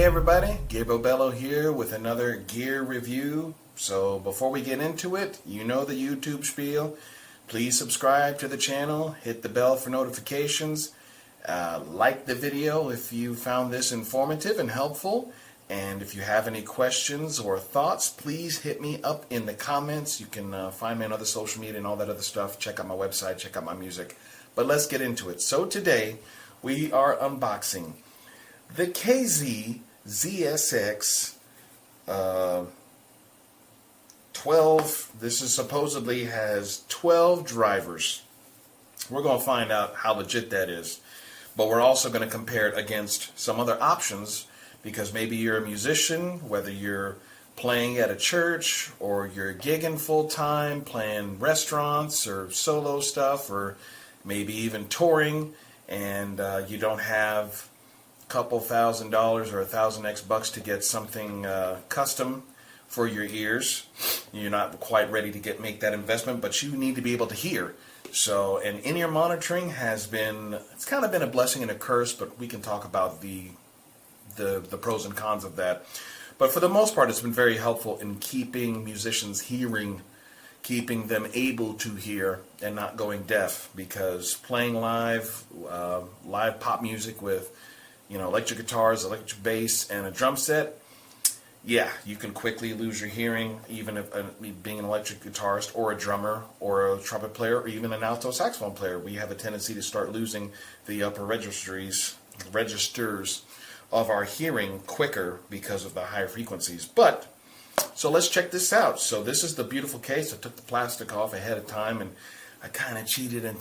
everybody, Gabriel Bello here with another gear review. So before we get into it, you know the YouTube spiel. Please subscribe to the channel, hit the bell for notifications, like the video if you found this informative and helpful, and if you have any questions or thoughts, please hit me up in the comments. You can find me on other social media and all that other stuff. Check out my website, check out my music. But let's get into it. So today we are unboxing the KZ ZSX 12. This is supposedly has 12 drivers. We're going to find out how legit that is. But we're also going to compare it against some other options, because maybe you're a musician, whether you're playing at a church or you're gigging full-time, playing restaurants or solo stuff, or maybe even touring, and you don't have couple $1,000 or $1,000 to get something custom for your ears. You're not quite ready to make that investment, but you need to be able to hear. So, and in-ear monitoring has been, it's kind of been a blessing and a curse, but we can talk about the pros and cons of that. But for the most part, it's been very helpful in keeping musicians hearing, keeping them able to hear and not going deaf, because playing live pop music with electric guitars, electric bass, and a drum set, yeah, you can quickly lose your hearing, even if being an electric guitarist or a drummer or a trumpet player or even an alto saxophone player. We have a tendency to start losing the upper registers of our hearing quicker because of the higher frequencies. But, so let's check this out. So this is the beautiful case. I took the plastic off ahead of time, and I kind of cheated and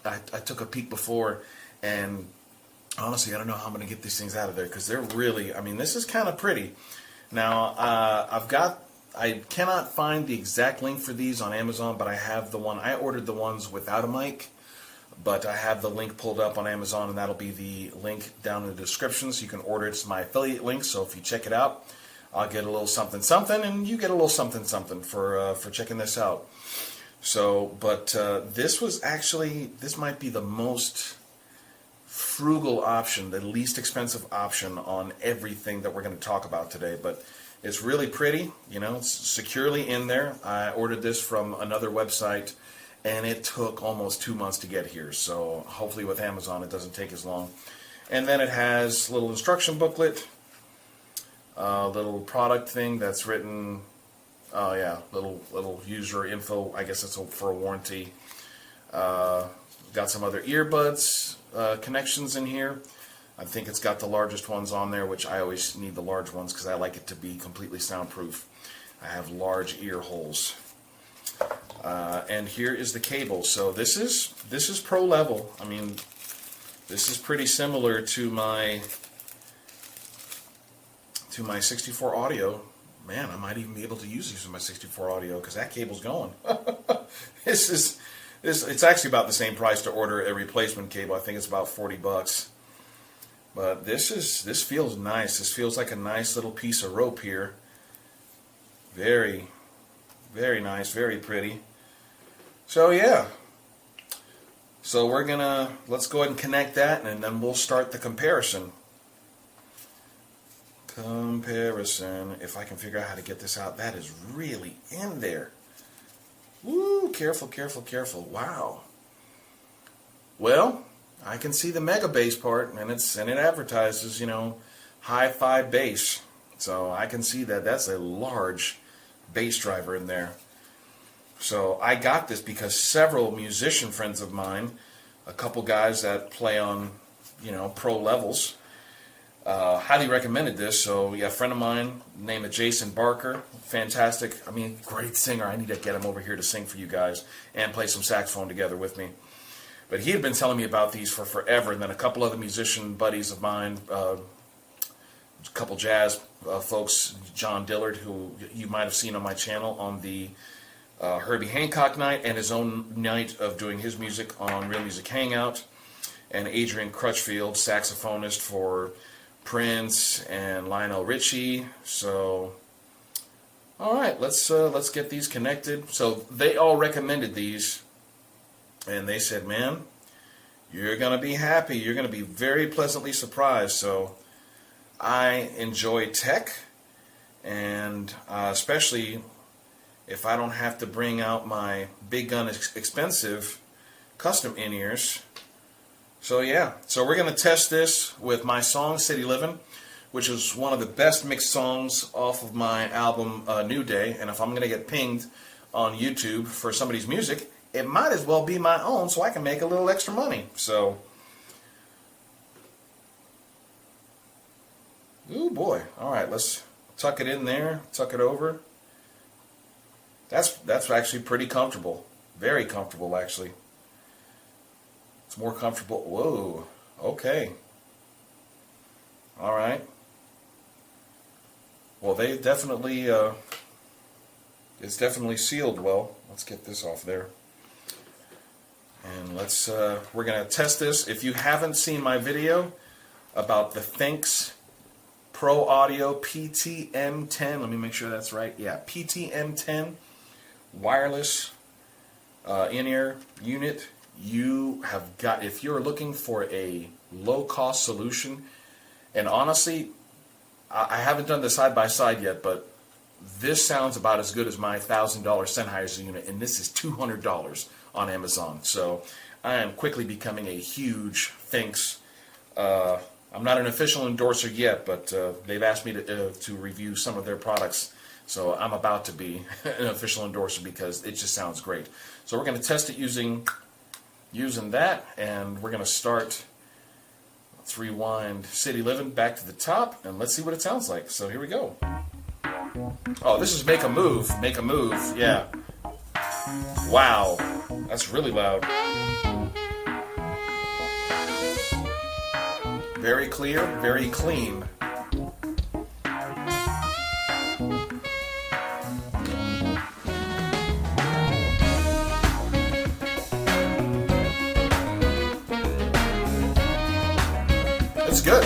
I took a peek before, and honestly, I don't know how I'm going to get these things out of there, because they're really, this is kind of pretty. Now, I cannot find the exact link for these on Amazon, but I have the one. I ordered the ones without a mic, but I have the link pulled up on Amazon, and that'll be the link down in the description, so you can order it. It's my affiliate link, so if you check it out, I'll get a little something something, and you get a little something something for checking this out. So, but this might be the most frugal option, the least expensive option on everything that we're going to talk about today. But it's really pretty, it's securely in there. I ordered this from another website, and it took almost 2 months to get here, so hopefully with Amazon it doesn't take as long. And then it has a little instruction booklet, little product thing that's written, little user info, I guess it's for a warranty. Got some other earbuds connections in here. I think it's got the largest ones on there, which I always need the large ones because I like it to be completely soundproof. I have large ear holes. And here is the cable. So this is pro level. This is pretty similar to my 64 audio. Man, I might even be able to use these with my 64 audio, because that cable's going. It's actually about the same price to order a replacement cable. I think it's about $40. But this feels nice. This feels like a nice little piece of rope here. Very, very nice, very pretty. So yeah. So let's go ahead and connect that, and then we'll start the comparison. If I can figure out how to get this out. That is really in there. Woo, careful, careful, careful. Wow. Well, I can see the mega bass part, and it advertises, hi-fi bass. So I can see that that's a large bass driver in there. So I got this because several musician friends of mine, a couple guys that play on, pro levels, highly recommended this. So yeah, a friend of mine named Jason Barker, fantastic, great singer. I need to get him over here to sing for you guys and play some saxophone together with me. But he had been telling me about these for forever, and then a couple other musician buddies of mine, a couple jazz folks, John Dillard, who you might have seen on my channel on the Herbie Hancock night, and his own night of doing his music on Real Music Hangout, and Adrian Crutchfield, saxophonist for Prince and Lionel Richie. So, all right, let's get these connected. So they all recommended these, and they said, man, you're gonna be happy. You're gonna be very pleasantly surprised. So I enjoy tech, and especially if I don't have to bring out my big gun expensive custom in-ears. So yeah, so we're going to test this with my song City Livin', which is one of the best mixed songs off of my album New Day. And if I'm going to get pinged on YouTube for somebody's music, it might as well be my own so I can make a little extra money. So, ooh boy. All right, let's tuck it in there, tuck it over. That's actually pretty comfortable. Very comfortable, actually. It's more comfortable. Whoa. Okay. All right. Well, they definitely, it's definitely sealed well. Let's get this off there. And let's, we're going to test this. If you haven't seen my video about the Phenyx Pro Ptm-10, let me make sure that's right. Yeah, Ptm-10 wireless in-ear unit. You have got, if you're looking for a low-cost solution, and honestly, I haven't done the side-by-side yet, but this sounds about as good as my $1,000 Sennheiser unit, and this is $200 on Amazon. So I am quickly becoming a huge Phenyx. I'm not an official endorser yet, but they've asked me to review some of their products. So I'm about to be an official endorser because it just sounds great. So we're going to test it using that, and we're going to start. Let's rewind City Livin' back to the top, and let's see what it sounds like. So here we go. Oh, this is Make a Move. Make a Move, yeah. Wow, that's really loud. Very clear, very clean. It's good.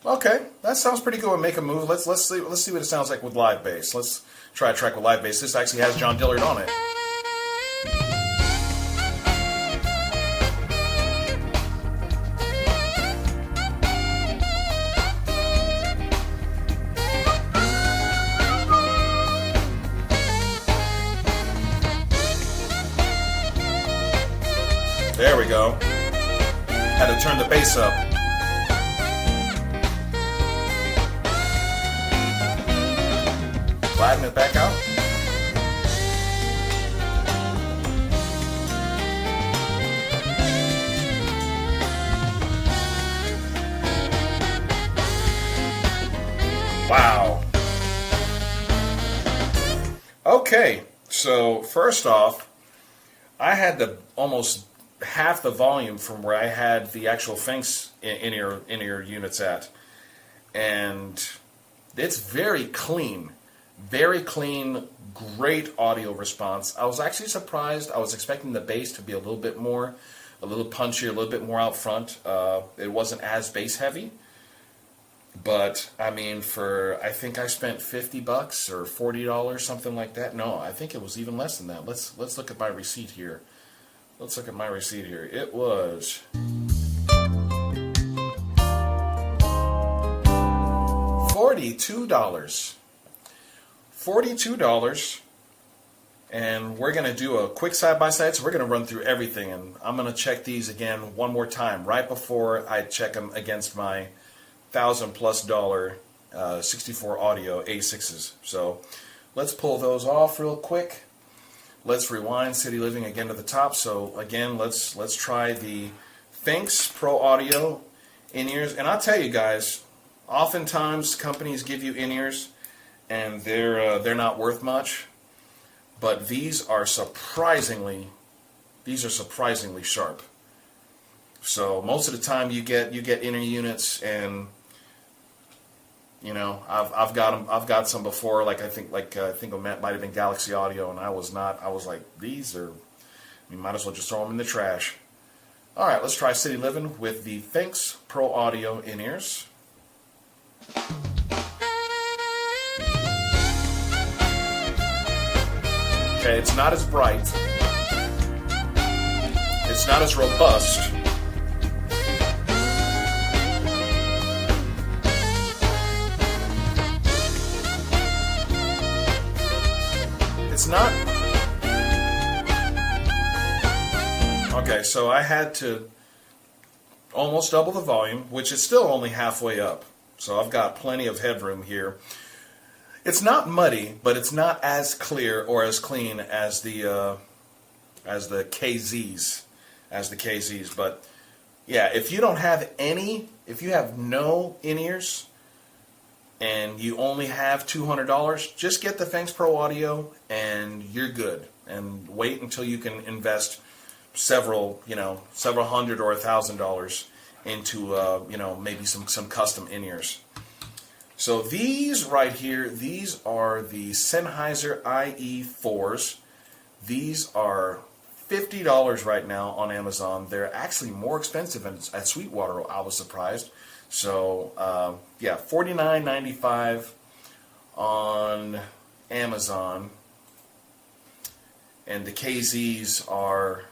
Okay, that sounds pretty good with Make a Move. Let's see what it sounds like with live bass. Let's try a track with live bass. This actually has John Dillard on it. There we go. Had to turn the bass up. Flatten it back out. Wow. Okay, so first off, I had to almost half the volume from where I had the actual Phenyx in-ear units at, and it's very clean, great audio response. I was actually surprised. I was expecting the bass to be a little bit more, a little punchier, a little bit more out front. It wasn't as bass heavy, but I mean, I think I spent $50 or $40, something like that. No, I think it was even less than that. Let's look at my receipt here. Let's look at my receipt here. It was $42. $42. And we're going to do a quick side-by-side, so we're going to run through everything. And I'm going to check these again one more time, right before I check them against my $1,000+ 64 audio A6s. So let's pull those off real quick. Let's rewind City Living again to the top. So again, let's try the Phenyx Pro Audio in-ears. And I'll tell you guys, oftentimes companies give you in-ears and they're not worth much, but these are surprisingly sharp. So most of the time you get in-ear units, and you know, I've got some before. Like I think it might have been Galaxy Audio, and I was like, these are, we might as well just throw them in the trash. All right, let's try City Living with the Phenyx Pro Audio in-ears. Okay, it's not as bright. It's not as robust. It's not. Okay, so I had to almost double the volume, which is still only halfway up. So I've got plenty of headroom here. It's not muddy, but it's not as clear or as clean as the KZs. But yeah, if you don't have any, if you have no in-ears and you only have $200, just get the Phenyx Pro Audio and you're good. And wait until you can invest several hundred or $1,000 into maybe some custom in-ears. So these right here, these are the Sennheiser IE4s. These are $50 right now on Amazon. They're actually more expensive at Sweetwater. I was surprised. So yeah, $49.95 on Amazon, and the KZs are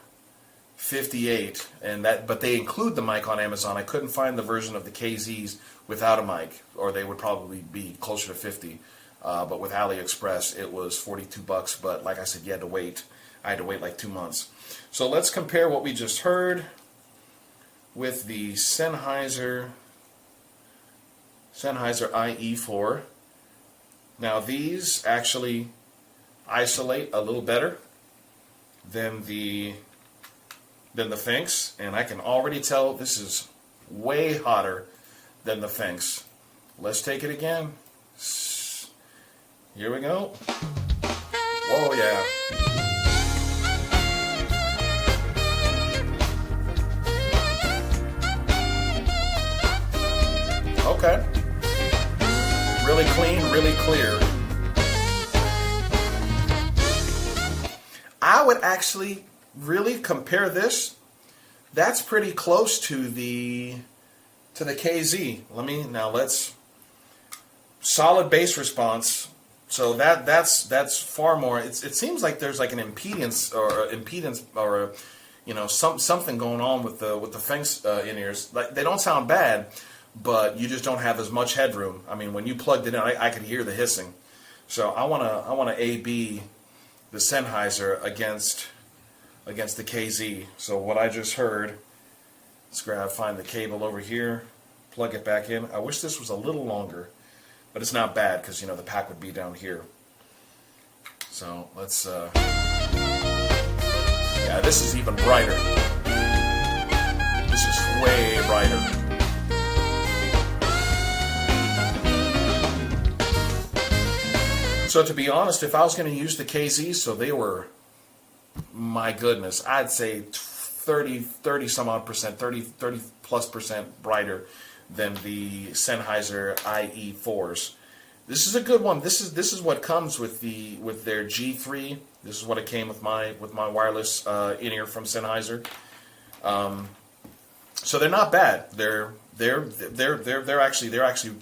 $58, and but they include the mic on Amazon. I couldn't find the version of the KZs without a mic, or they would probably be closer to 50. But with AliExpress, it was $42. But like I said, you had to wait. I had to wait like 2 months. So let's compare what we just heard with the Sennheiser IE4. Now these actually isolate a little better than the Phenyx, and I can already tell this is way hotter than the Phenyx. Let's take it again. Here we go. Whoa, yeah. Okay. Really clean, really clear. I would actually really compare this. That's pretty close to the KZ. Let's solid bass response. So that's far more. It seems like there's like an impedance or something going on with the Phenyx in-ears. Like, they don't sound bad, but you just don't have as much headroom. I mean, when you plugged it in, I could hear the hissing. So I wanna A/B the Sennheiser against the KZ. So what I just heard, let's find the cable over here, plug it back in. I wish this was a little longer, but it's not bad because the pack would be down here. So let's yeah, this is even brighter. This is way brighter. So to be honest, if I was going to use the KZs, so they were, my goodness, I'd say 30 some odd percent, 30 plus percent brighter than the Sennheiser IE4s. This is a good one. This is what comes with their G3. This is what it came with my wireless in-ear from Sennheiser. So they're not bad. They're actually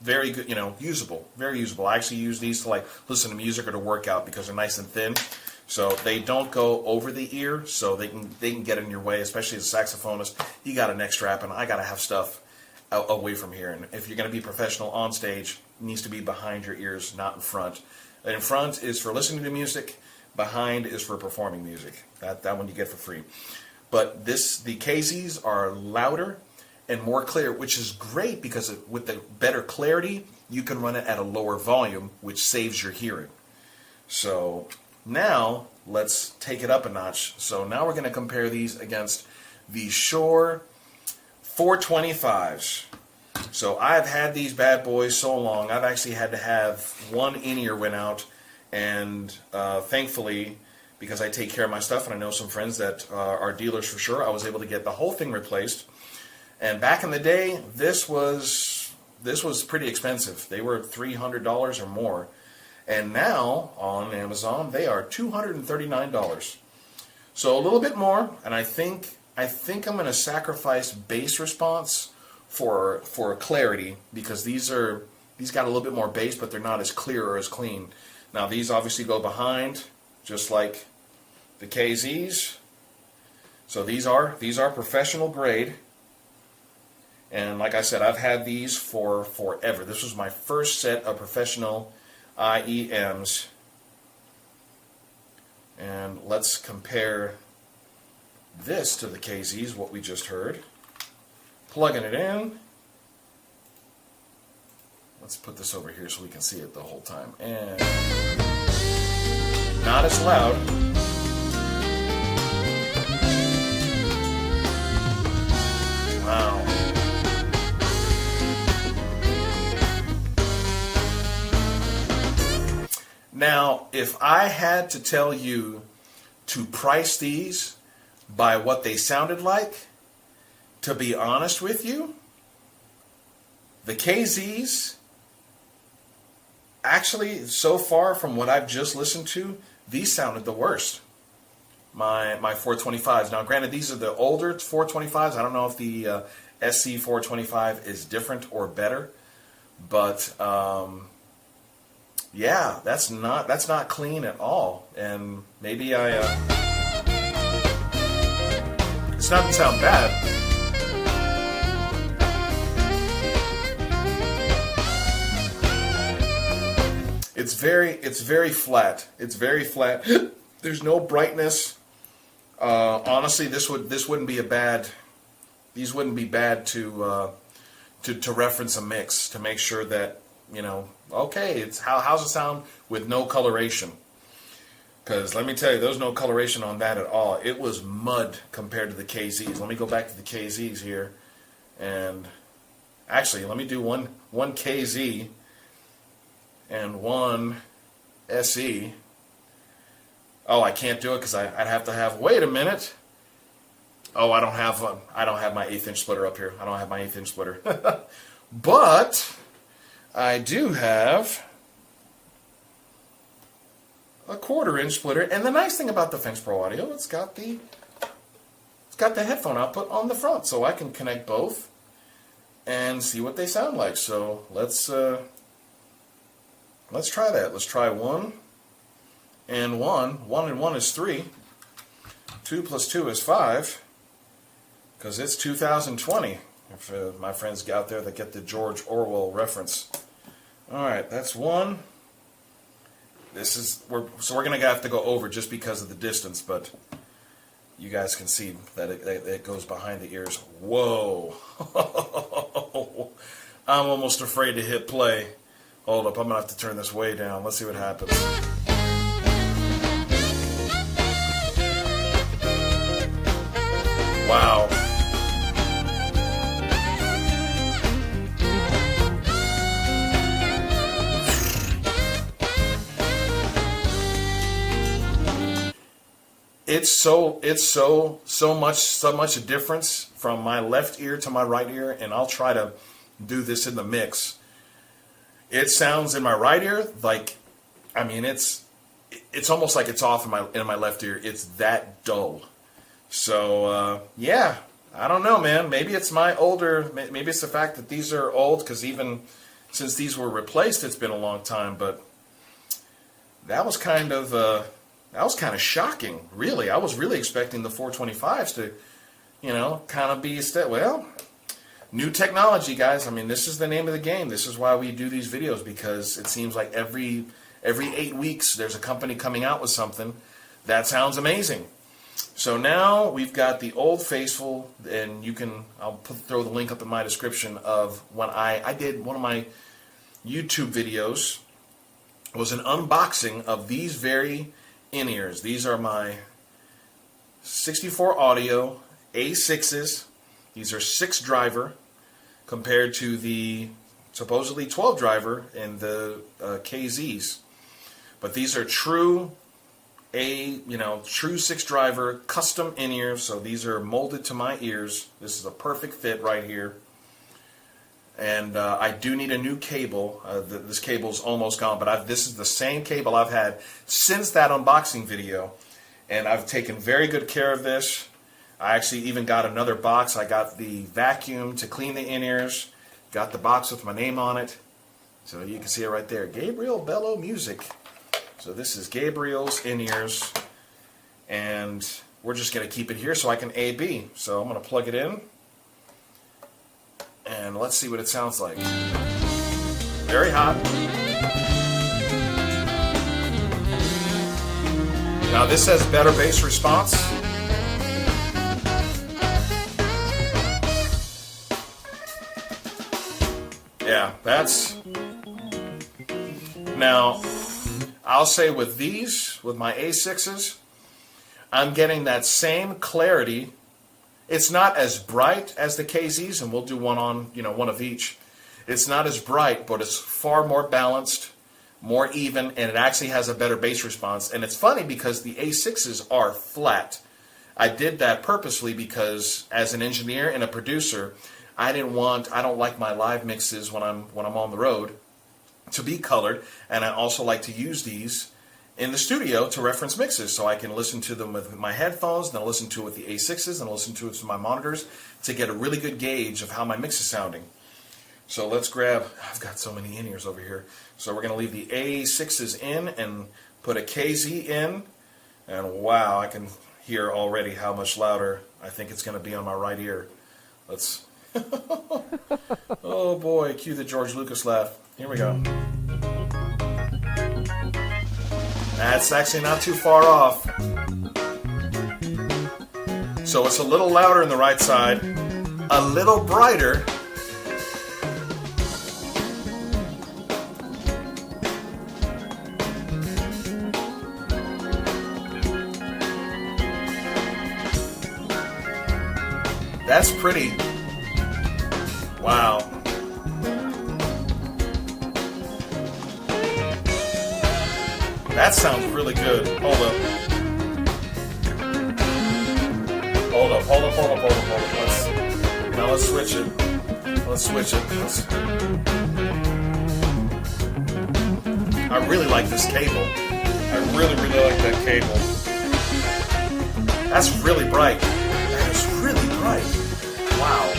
very good, usable, very usable. I actually use these to listen to music or to work out because they're nice and thin. So they don't go over the ear, so they can get in your way, especially as a saxophonist. You got a neck strap, and I got to have stuff away from here. And if you're going to be professional on stage, it needs to be behind your ears, not in front. And in front is for listening to music. Behind is for performing music. That one you get for free. But the KZs are louder and more clear, which is great because with the better clarity, you can run it at a lower volume, which saves your hearing. So now let's take it up a notch. So now we're going to compare these against the Shure 425s. So I've had these bad boys so long, I've actually had to have one in-ear went out, and thankfully, because I take care of my stuff and I know some friends that are dealers for Shure, I was able to get the whole thing replaced. And back in the day, this was pretty expensive. They were $300 or more. And now on Amazon, they are $239. So a little bit more, and I think I'm going to sacrifice bass response for clarity, because these got a little bit more bass, but they're not as clear or as clean. Now these obviously go behind, just like the KZs. So these are professional grade. And like I said, I've had these for forever. This was my first set of professional IEMs. And let's compare this to the KZs, what we just heard. Plugging it in. Let's put this over here so we can see it the whole time. And not as loud. Wow. Now, if I had to tell you to price these by what they sounded like, to be honest with you, the KZs, actually, so far from what I've just listened to, these sounded the worst. My 425s. Now, granted, these are the older 425s. I don't know if the SC 425 is different or better, but yeah, that's not clean at all. And maybe it doesn't sound bad. It's very flat. It's very flat. There's no brightness. Honestly, these wouldn't be bad to reference a mix, to make sure that, you know, okay, it's how's it sound with no coloration? Because let me tell you, there's no coloration on that at all. It was mud compared to the KZs. Let me go back to the KZs here, and actually, let me do one KZ and one SE. Oh, I can't do it because I'd have to have. Wait a minute. Oh, I don't have my 1/8" splitter up here. I don't have my 1/8" splitter, but I do have a 1/4" splitter. And the nice thing about the Phenyx Pro Audio, it's got the headphone output on the front, so I can connect both and see what they sound like. So let's try that. Let's try 1 and 1. 1 and 1 is 3. 2 plus 2 is 5. Because it's 2020. If my friends out there that get the George Orwell reference. All right, that's 1. So we're gonna have to go over just because of the distance, but you guys can see that it goes behind the ears. Whoa! I'm almost afraid to hit play. Hold up, I'm gonna have to turn this way down. Let's see what happens. Wow. It's so much a difference from my left ear to my right ear, and I'll try to do this in the mix. It sounds in my right ear like, I mean, it's almost like it's off in my left ear. It's that dull. So yeah, I don't know, man. Maybe it's my older. Maybe it's the fact that these are old, because even since these were replaced, it's been a long time. But that was kind of shocking, really. I was really expecting the 425s to, you know, kind of be well. New technology, guys. I mean, this is the name of the game. This is why we do these videos, because it seems like every 8 weeks there's a company coming out with something that sounds amazing. So now we've got the Old Faithful, and I'll throw the link up in my description of when I did one of my YouTube videos. Was an unboxing of these very in-ears. These are my 64 audio A6s. These are 6 driver compared to the supposedly 12 driver in the KZs. But these are true 6 driver custom in-ears. So these are molded to my ears. This is a perfect fit right here. And I do need a new cable. This cable's almost gone, but this is the same cable I've had since that unboxing video. And I've taken very good care of this. I actually even got another box. I got the vacuum to clean the in-ears. Got the box with my name on it. So you can see it right there. Gabriel Bello Music. So this is Gabriel's in-ears, and we're just going to keep it here so I can A-B. So I'm going to plug it in, and let's see what it sounds like. Very hot. Now this has better bass response. Yeah, that's... Now, I'll say with these, with my A6s, I'm getting that same clarity. It's not as bright as the KZs, and we'll do one on, one of each. It's not as bright, but it's far more balanced, more even, and it actually has a better bass response. And it's funny because the A6s are flat. I did that purposely because as an engineer and a producer, I don't like my live mixes when I'm on the road to be colored, and I also like to use these in the studio to reference mixes, so I can listen to them with my headphones, then I'll listen to it with the A6s, and I'll listen to it with my monitors to get a really good gauge of how my mix is sounding. So let's grab, I've got so many in-ears over here, so we're going to leave the A6s in and put a KZ in, and wow, I can hear already how much louder I think it's going to be on my right ear. Let's, oh boy, cue the George Lucas laugh. Here we go. That's actually not too far off. So it's a little louder in the right side, a little brighter. That's pretty. Wow. That sounds really good. Hold up. Let's switch it. I really like this cable. I really like that cable. That's really bright. That is really bright. Wow.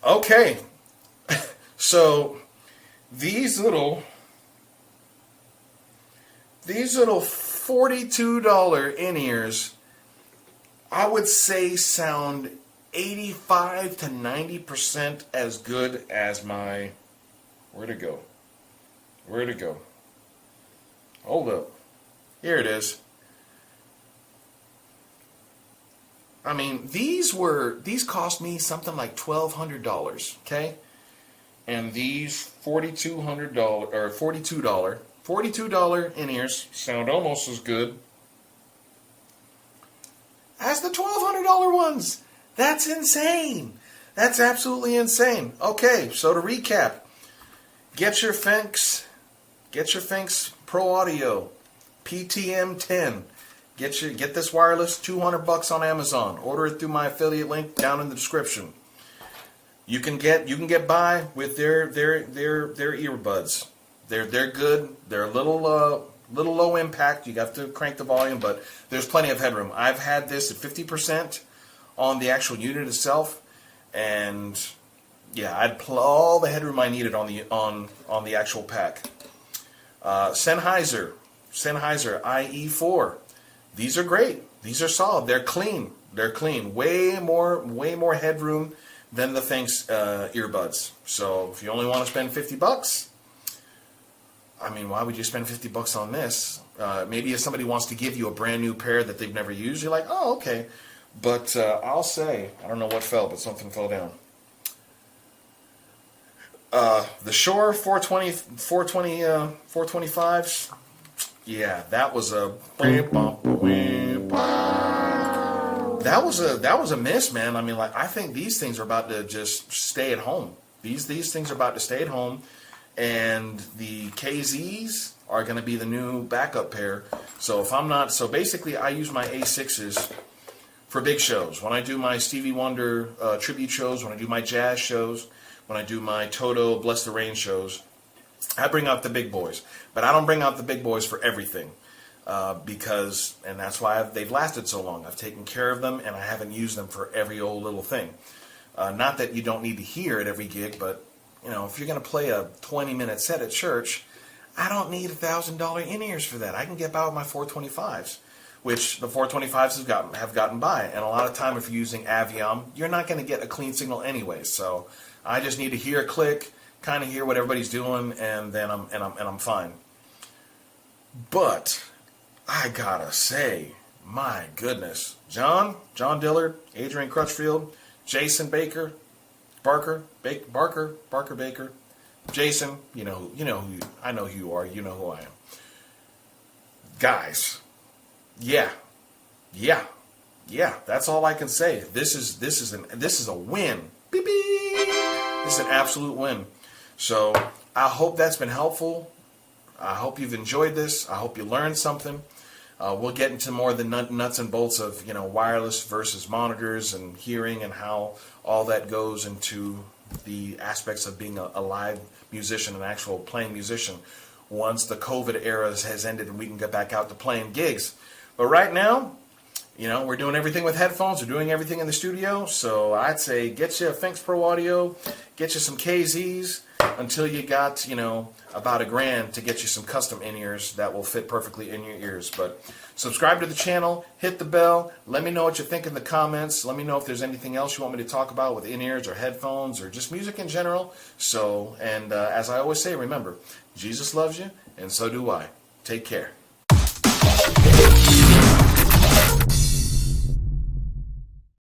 Okay, so these little $42 in-ears, I would say sound 85 to 90% as good as my, where'd it go? Hold up, here it is. I mean, these cost me something like $1,200, okay? And these $42 in-ears sound almost as good as the $1,200 ones. That's insane. That's absolutely insane. Okay, so to recap, get your Phenyx Pro Audio Ptm-10. Get this wireless, $200 on Amazon. Order it through my affiliate link down in the description. You can get by with their earbuds. They're good. They're a little low impact. You have to crank the volume, but there's plenty of headroom. I've had this at 50% on the actual unit itself, and yeah, I'd all the headroom I needed on the actual pack. Sennheiser IE4. These are great. These are solid. They're clean. Way more headroom than the Phenyx earbuds. So if you only want to spend $50, I mean, why would you spend $50 on this? Maybe if somebody wants to give you a brand new pair that they've never used, you're like, oh, okay. But I'll say, I don't know what fell, but something fell down. The Shure 425s. Yeah, that was a miss, man. I mean, like, I think these things are about to just stay at home. These things are about to stay at home, and the KZs are going to be the new backup pair. So basically, I use my A6s for big shows. When I do my Stevie Wonder tribute shows, when I do my jazz shows, when I do my Toto Bless the Rain shows, I bring out the big boys, but I don't bring out the big boys for everything and that's why they've lasted so long. I've taken care of them, and I haven't used them for every old little thing. Not that you don't need to hear at every gig, but if you're going to play a 20-minute set at church, I don't need $1,000 in-ears for that. I can get by with my 425s, which the 425s have gotten by. And a lot of time, if you're using Aviom, you're not going to get a clean signal anyway. So I just need to hear a click, kind of hear what everybody's doing, and then I'm fine. But I gotta say, my goodness, John Dillard, Adrian Crutchfield, Jason Baker, Barker Baker, Jason, I know who you are, you know who I am. Guys, yeah, that's all I can say. This is a win. Beep, beep. This is an absolute win. So I hope that's been helpful. I hope you've enjoyed this. I hope you learned something. We'll get into more of the nuts and bolts of wireless versus monitors and hearing and how all that goes into the aspects of being a live musician, an actual playing musician, once the COVID era has ended and we can get back out to playing gigs. But right now, we're doing everything with headphones. We're doing everything in the studio. So I'd say get you a Phenyx Pro Audio, get you some KZs until you got, about $1,000 to get you some custom in-ears that will fit perfectly in your ears. But subscribe to the channel, hit the bell, let me know what you think in the comments. Let me know if there's anything else you want me to talk about with in-ears or headphones or just music in general. So, and as I always say, remember, Jesus loves you, and so do I. Take care.